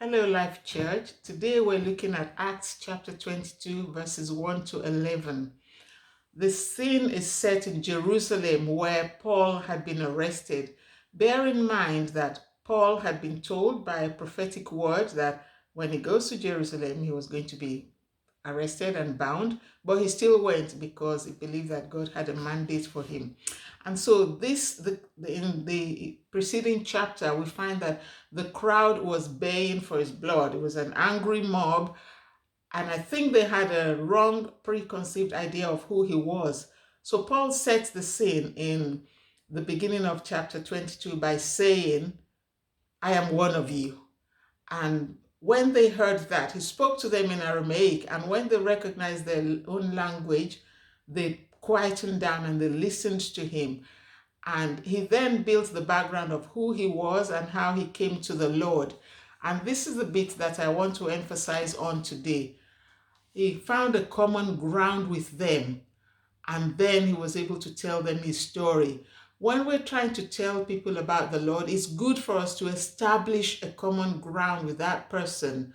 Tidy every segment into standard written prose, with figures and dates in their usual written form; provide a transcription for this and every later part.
Hello, Life Church. Today we're looking at Acts chapter 22, verses 1 to 11. The scene is set in Jerusalem where Paul had been arrested. Bear in mind that Paul had been told by a prophetic word that when he goes to Jerusalem, he was going to be arrested and bound, but he still went because he believed that God had a mandate for him. And so in the preceding chapter, we find that the crowd was baying for his blood. It was an angry mob, and I think they had a wrong preconceived idea of who he was. So Paul sets the scene in the beginning of chapter 22 by saying, I am one of you. And when they heard that, he spoke to them in Aramaic. And when they recognized their own language, they quietened down and they listened to him. And he then built the background of who he was and how he came to the Lord. And this is the bit that I want to emphasize on today. He found a common ground with them, and then he was able to tell them his story. When we're trying to tell people about the Lord, it's good for us to establish a common ground with that person.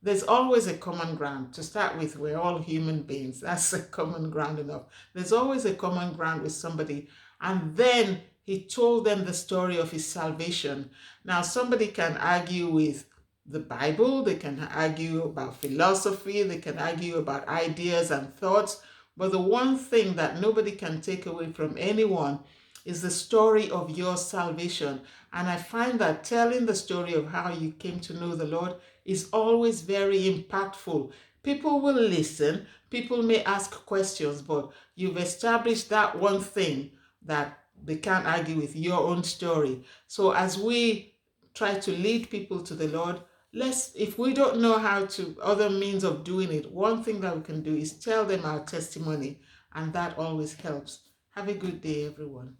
There's always a common ground. To start with, we're all human beings. That's a common ground enough. There's always a common ground with somebody. And then he told them the story of his salvation. Now, somebody can argue with the Bible, they can argue about philosophy, they can argue about ideas and thoughts, but the one thing that nobody can take away from anyone is the story of your salvation. And I find that telling the story of how you came to know the Lord is always very impactful. People will listen, people may ask questions, but you've established that one thing that they can't argue with, your own story. So as we try to lead people to the Lord, if we don't know how to, other means of doing it, one thing that we can do is tell them our testimony, and that always helps. Have a good day, everyone.